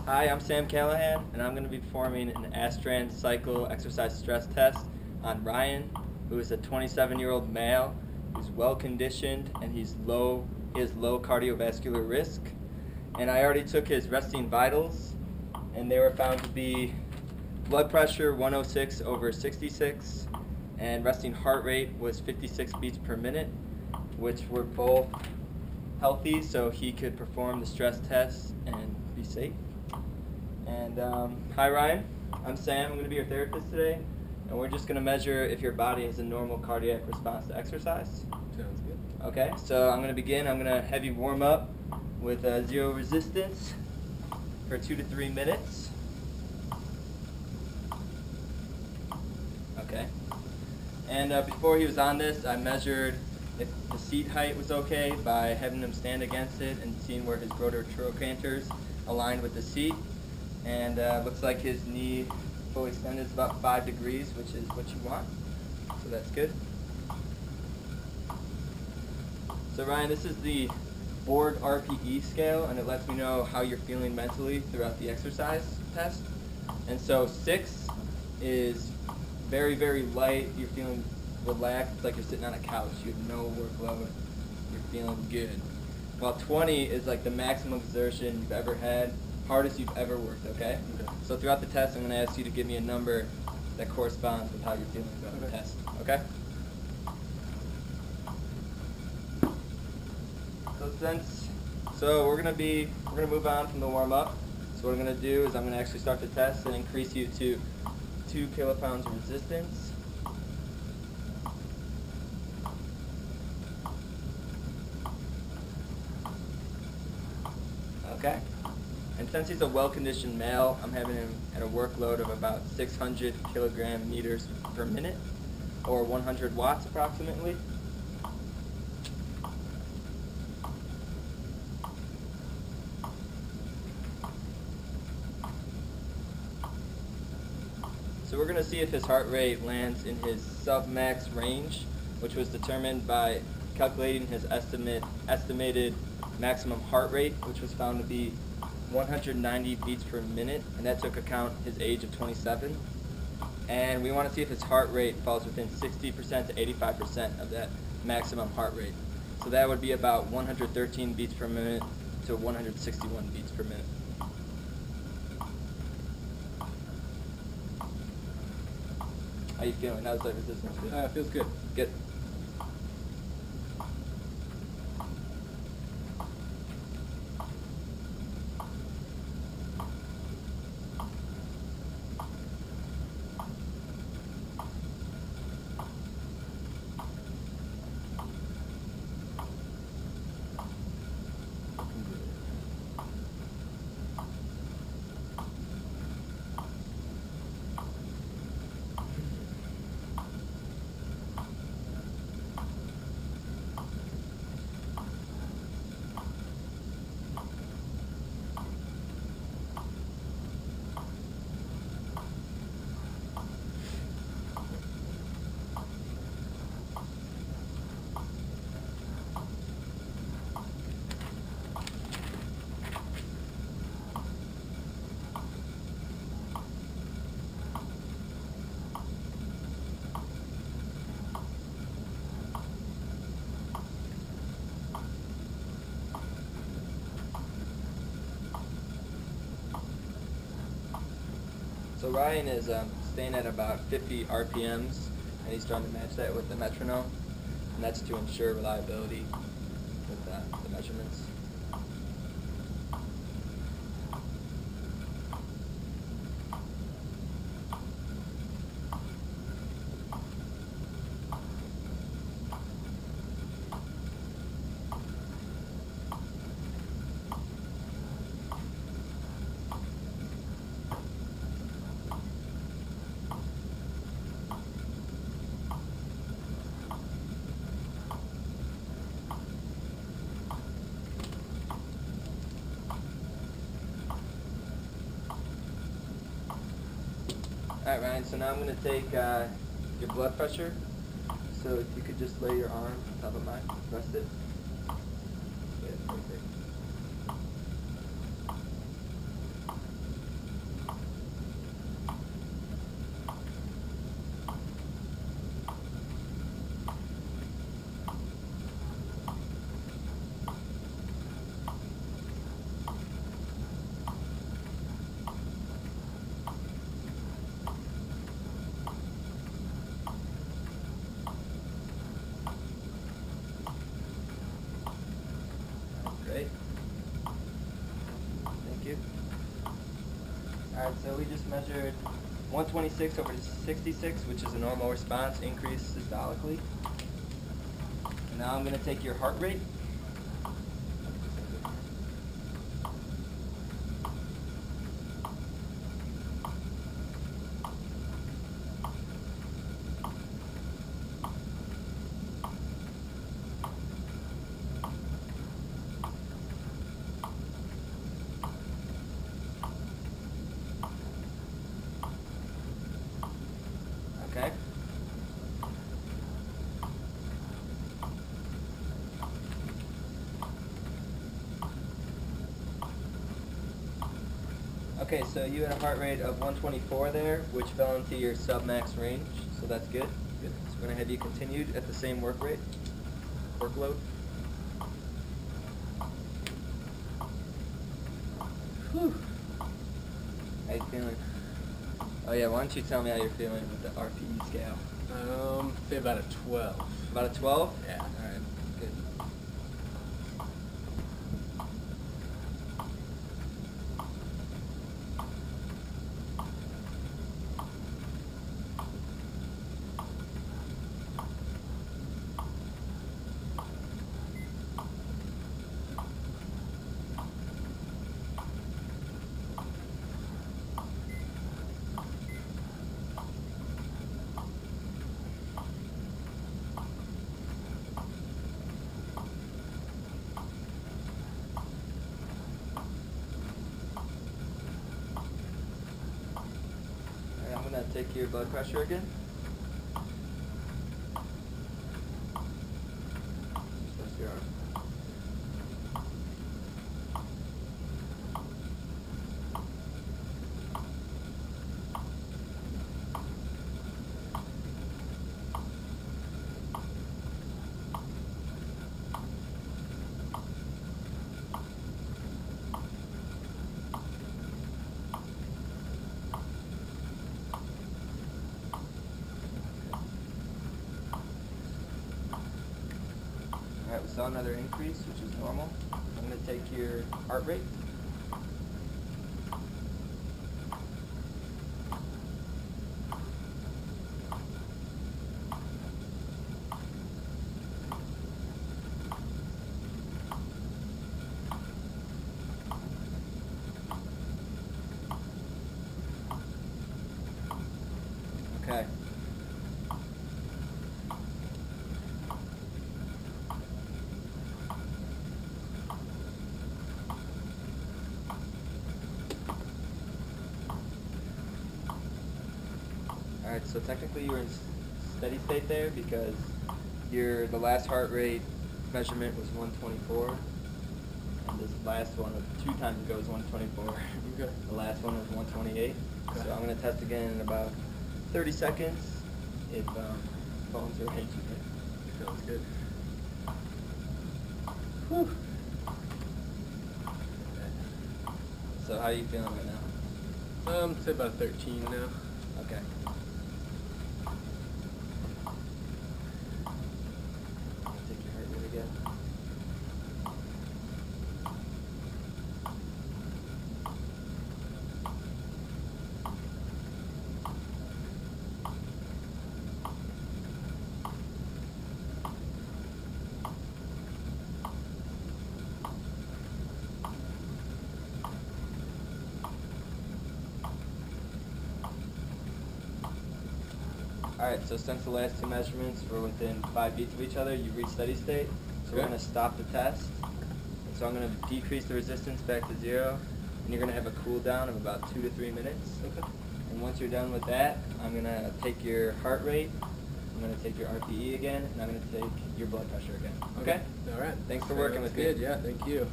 Hi, I'm Sam Callahan, and I'm going to be performing an Astran cycle exercise stress test on Ryan, who is a 27-year-old male who's well conditioned and he has low cardiovascular risk. And I already took his resting vitals, and they were found to be blood pressure 106/66, and resting heart rate was 56 beats per minute, which were both healthy, so he could perform the stress test and be safe. And hi Ryan, I'm Sam. I'm going to be your therapist today, and we're just going to measure if your body has a normal cardiac response to exercise. Sounds good. Okay, so I'm going to begin. I'm going to have you warm up with zero resistance for 2 to 3 minutes. Okay, and before he was on this, I measured if the seat height was okay by having him stand against it and seeing where his rotor trochanters aligned with the seat. And looks like his knee fully extended is about 5 degrees, which is what you want. So that's good. So Ryan, this is the board RPE scale, and it lets me know how you're feeling mentally throughout the exercise test. And so 6 is very, very light. You're feeling relaxed. It's like you're sitting on a couch. You have no workload. You're feeling good. While 20 is like the maximum exertion you've ever had, hardest you've ever worked, okay? So throughout the test, I'm going to ask you to give me a number that corresponds with how you're feeling about the test, okay? So we're going to move on from the warm-up. So what I'm going to do is I'm going to actually start the test and increase you to 2 kilopounds of resistance. Okay? And since he's a well-conditioned male, I'm having him at a workload of about 600 kilogram meters per minute, or 100 watts approximately. So we're going to see if his heart rate lands in his sub-max range, which was determined by calculating his estimated maximum heart rate, which was found to be 190 beats per minute, and that took account his age of 27. And we want to see if his heart rate falls within 60% to 85% of that maximum heart rate. So that would be about 113 beats per minute to 161 beats per minute. How you feeling? How's that resistance feel? Feels good. Good. So Ryan is staying at about 50 RPMs, and he's trying to match that with the metronome, and that's to ensure reliability with the measurements. Alright Ryan, so now I'm going to take your blood pressure. So if you could just lay your arm on top of mine, rest it. Yeah, perfect. you. Alright, so we just measured 126 over 66, which is a normal response, increase systolically. And now I'm going to take your heart rate. Okay. Okay, so you had a heart rate of 124 there, which fell into your sub-max range, so that's good. Good. So we're going to have you continued at the same workload. Whew. How you feeling? Oh yeah, why don't you tell me how you're feeling with the RPE scale? Say about a 12. About a 12? Yeah. Alright, good. I'm going to take your blood pressure again. Trust your arm. Alright, we saw another increase, which is normal. I'm going to take your heart rate. Okay. Alright, so technically you were in steady state there because the last heart rate measurement was 124, and this last one, 2 times ago, was 124. Okay. The last one was 128. Okay. So I'm going to test again in about 30 seconds if phones are range again. Sounds good. Whew. So how are you feeling right now? Say about 13 now. Okay. Take your heart rate again. Alright, so since the last 2 measurements were within 5 beats of each other, you've reached steady state. So we're Okay. going to stop the test. And so I'm going to decrease the resistance back to 0, and you're going to have a cool down of about 2 to 3 minutes. Okay. And once you're done with that, I'm going to take your heart rate, I'm going to take your RPE again, and I'm going to take your blood pressure again. Okay? All right. Thanks for working with me. Good, yeah, thank you.